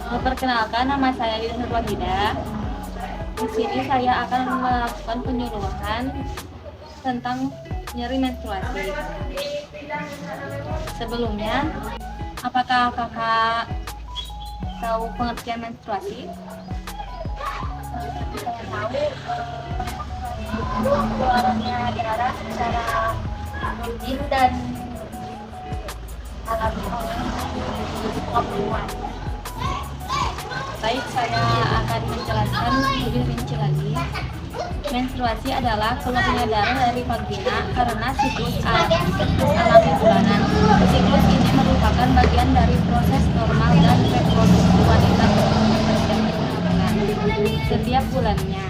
Perkenalkan, nama saya Lina Nurwahidah. Di sini saya akan melakukan penyuluhan tentang nyeri menstruasi. Sebelumnya, apakah kakak tahu pengertian menstruasi? Saya tahu keluarnya darah secara rutin dan alami oleh perempuan. Baik, saya akan menjelaskan lebih rinci lagi. Menstruasi adalah keluarnya darah dari vagina karena siklus alami bulanan. Siklus ini merupakan bagian dari proses normal dan reproduksi wanita untuk mempersiapkan kehamilan. Setiap bulannya,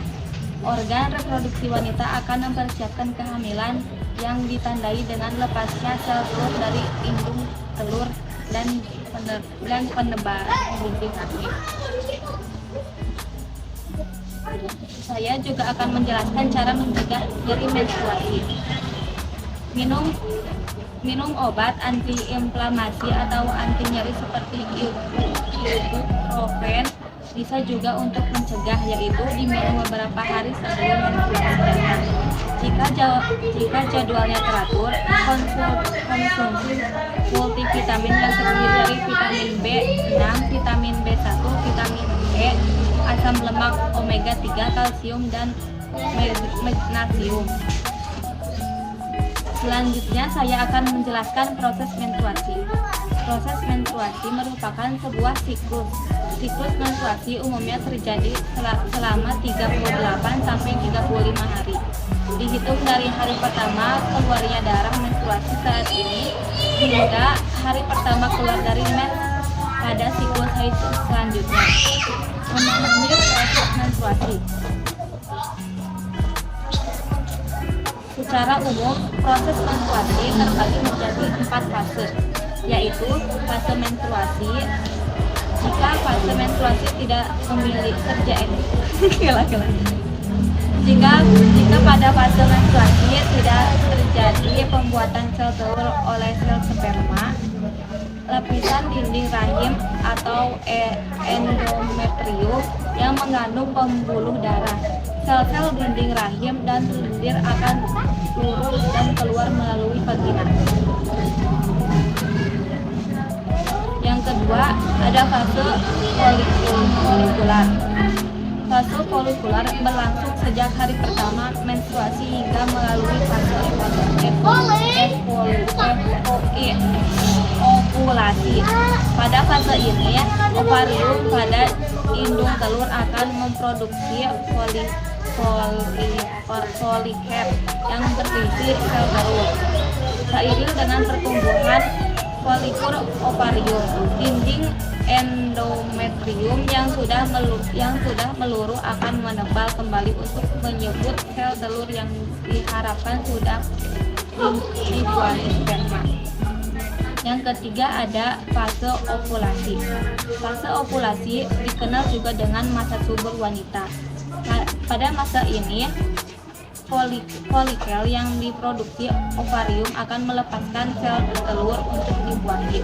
organ reproduksi wanita akan mempersiapkan kehamilan yang ditandai dengan lepasnya sel telur dari indung telur dan penebaran dinding rahim. Saya juga akan menjelaskan cara mencegah nyeri menstruasi. Minum obat antiinflamasi atau anti nyeri seperti ibuprofen bisa juga untuk mencegah, yaitu diminum beberapa hari sebelum menstruasi datang. Jika jadwalnya teratur, konsumsi multivitamin yang terdiri dari vitamin B6, vitamin B1, vitamin E, asam lemak omega 3, kalsium, dan magnesium. Selanjutnya saya akan menjelaskan proses menstruasi. Proses menstruasi merupakan sebuah siklus. Siklus menstruasi umumnya terjadi selama 38 sampai 35 hari. Dihitung dari hari pertama keluarnya darah menstruasi saat ini hingga hari pertama keluar dari mens pada siklus haid selanjutnya. Memahami proses menstruasi. Secara umum, proses menstruasi terbagi menjadi 4 fase, yaitu fase menstruasi. Jika fase menstruasi tidak memiliki jika pada fase menstruasi tidak terjadi pembuatan sel telur oleh sel sperma, lapisan dinding rahim atau endometrium yang mengandung pembuluh darah, sel-sel dinding rahim dan lendir akan turun dan keluar melalui vagina. Yang kedua, ada fase folikular. Fase folikular berlangsung sejak hari pertama menstruasi hingga melalui fase ovulasi. Pada fase ini, ovarium pada indung telur akan memproduksi folikel yang berisi sel telur. Seiring dengan pertumbuhan folikur ovarium, dinding endometrium yang sudah meluruh akan menebal kembali untuk menyebut sel telur yang diharapkan sudah dibuahi sperma. Yang ketiga ada fase ovulasi. Fase ovulasi dikenal juga dengan masa subur wanita. Pada masa ini, folikel yang diproduksi ovarium akan melepaskan sel telur untuk dibuahi.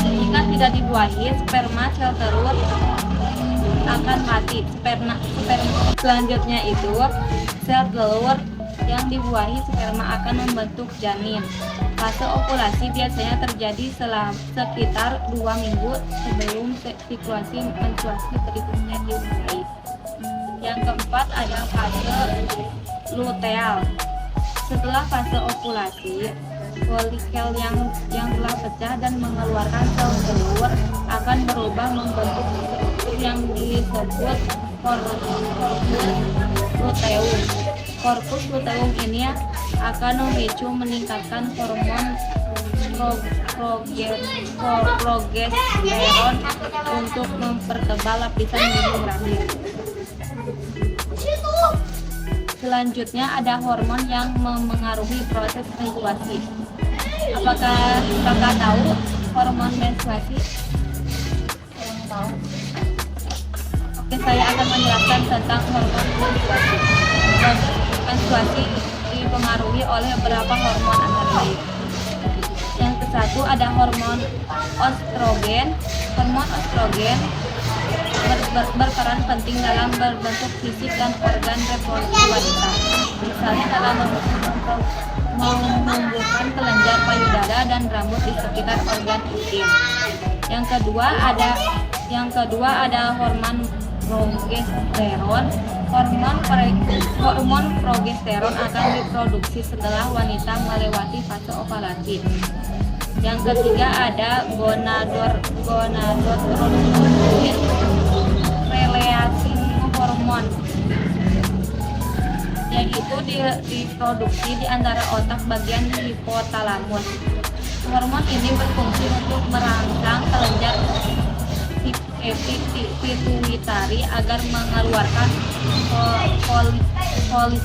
Jika tidak dibuahi, sperma sel telur akan mati. Selanjutnya itu, sel telur yang dibuahi sperma akan membentuk janin. Fase ovulasi biasanya terjadi sekitar 2 minggu sebelum siklus menstruasi berikutnya dimulai. Yang keempat ada fase luteal. Setelah fase ovulasi, folikel yang telah pecah dan mengeluarkan sel telur akan berubah membentuk struktur yang disebut korpus luteum. Korpus luteum ini akan memicu meningkatkan hormon progesteron untuk mempertebal lapisan dinding rahim. Selanjutnya ada hormon yang memengaruhi proses menstruasi. Apakah kakak tahu hormon menstruasi? Oke, saya akan menjelaskan tentang hormon menstruasi. Menstruasi dipengaruhi oleh beberapa hormon antara lain. Yang ke-1 ada hormon estrogen. Hormon estrogen estrogen berperan penting dalam berbentuk fisik dan organ reproduksi wanita. Misalnya dalam menumbuhkan kelenjar payudara dan rambut di sekitar organ intim. Yang kedua ada hormon progesteron. Hormon progesteron akan diproduksi setelah wanita melewati fase ovulasi. Yang ketiga ada gonadotropin releasing hormon, yaitu diproduksi di antara otak bagian hipotalamus. Hormon ini berfungsi untuk merangsang kelenjar pituitari agar mengeluarkan follicle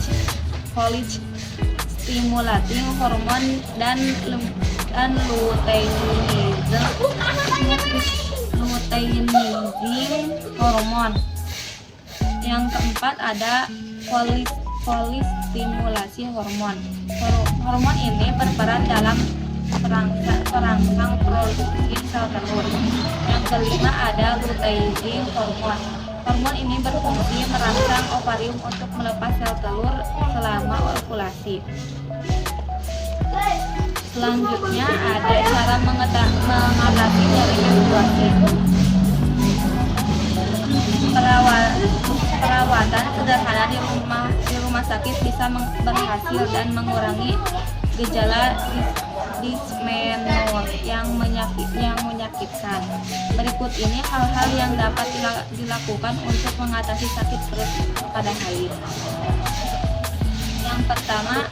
stimulating hormon dan luteinizing hormon. Yang keempat ada polistimulasi hormon. Hormon ini berperan dalam perangsang produksi sel telur. Yang kelima ada luteinizing hormon. Hormon ini berfungsi merangsang ovarium untuk melepas sel telur selama ovulasi. Selanjutnya ada cara mengatasi nyeri menstruasi. Perawatan sederhana di rumah sakit bisa berhasil dan mengurangi gejala dismenor yang menyakitkan. Berikut ini hal-hal yang dapat dilakukan untuk mengatasi sakit perut pada haid. Yang pertama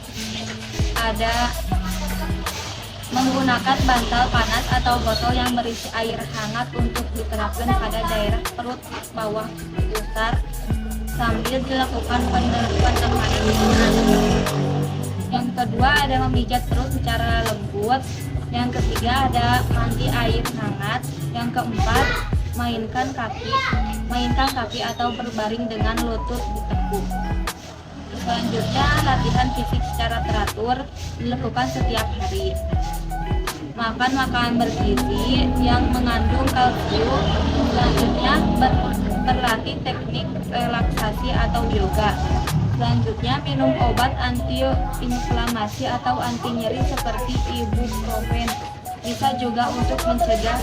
ada menggunakan bantal panas atau botol yang berisi air hangat untuk diterapkan pada daerah perut bawah pusar sambil dilakukan penekanan. Yang kedua ada memijat perut secara lembut. Yang ketiga ada mandi air hangat. Yang keempat mainkan kaki atau berbaring dengan lutut ditekuk. Selanjutnya latihan fisik secara teratur dilakukan setiap hari. Makan makanan bergizi yang mengandung kalsium. Selanjutnya berlatih teknik relaksasi atau yoga. Selanjutnya minum obat anti-inflamasi atau anti nyeri seperti ibuprofen. Bisa juga untuk mencegah,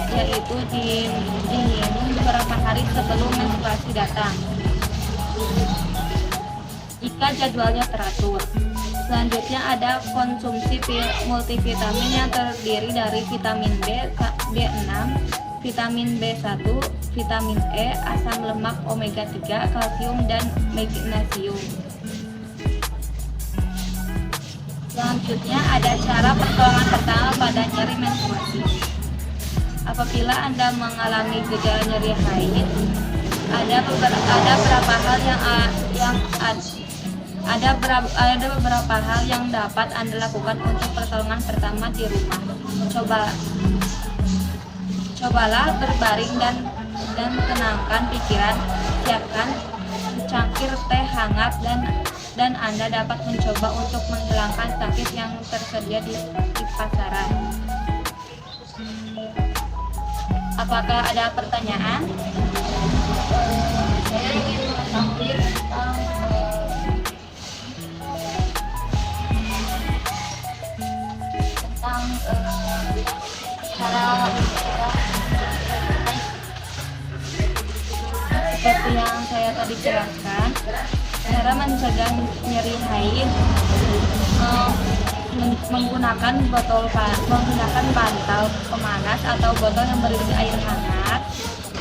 yaitu diminum beberapa hari sebelum menstruasi datang jika jadwalnya teratur. Selanjutnya ada konsumsi multivitamin yang terdiri dari vitamin B6, vitamin B1, vitamin E, asam lemak omega 3, kalsium, dan magnesium. Selanjutnya ada cara pertolongan pertama pada nyeri menstruasi. Apabila Anda mengalami gejala nyeri haid, ada beberapa hal yang dapat Anda lakukan untuk pertolongan pertama di rumah. Cobalah berbaring dan tenangkan pikiran. Siapkan secangkir teh hangat dan Anda dapat mencoba untuk menghilangkan sakit yang tersedia di pasaran. Apakah ada pertanyaan? Saya ingin mengetahui tentang cara Seperti yang saya tadi jelaskan, cara mencegah nyeri haid menggunakan bantal pemanas atau botol yang berisi air hangat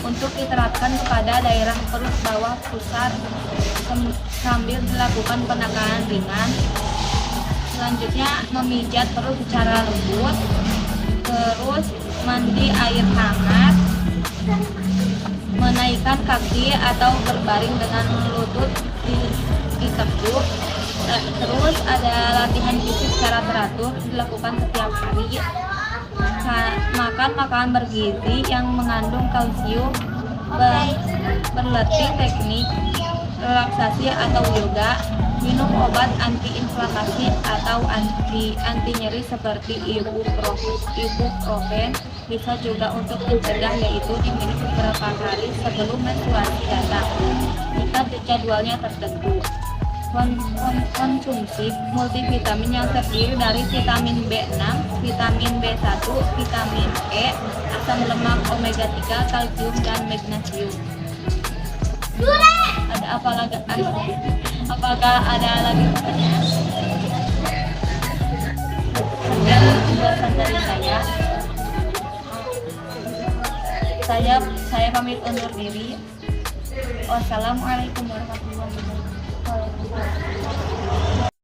untuk diterapkan kepada daerah perut bawah pusar sambil dilakukan penekanan ringan. Selanjutnya memijat perut secara lembut, terus mandi air hangat, menaikkan kaki atau berbaring dengan lutut ditekuk. Terus ada latihan fisik secara teratur dilakukan setiap hari. Makan makanan bergizi yang mengandung kalsium, berlatih teknik relaksasi atau yoga, minum obat antiinflamasi atau anti nyeri seperti ibuprofen, Bisa juga untuk mencegah, yaitu diminum beberapa hari sebelum menstruasi datang jika jadwalnya tertentu. Konsumsi multivitamin yang terdiri dari vitamin B6, vitamin B1, vitamin E, asam lemak omega 3, kalsium, dan magnesium. Ada apa lagi? Apakah ada lagi pertanyaan? Sekian penjelasan dari saya pamit undur diri. Wassalamualaikum warahmatullahi wabarakatuh.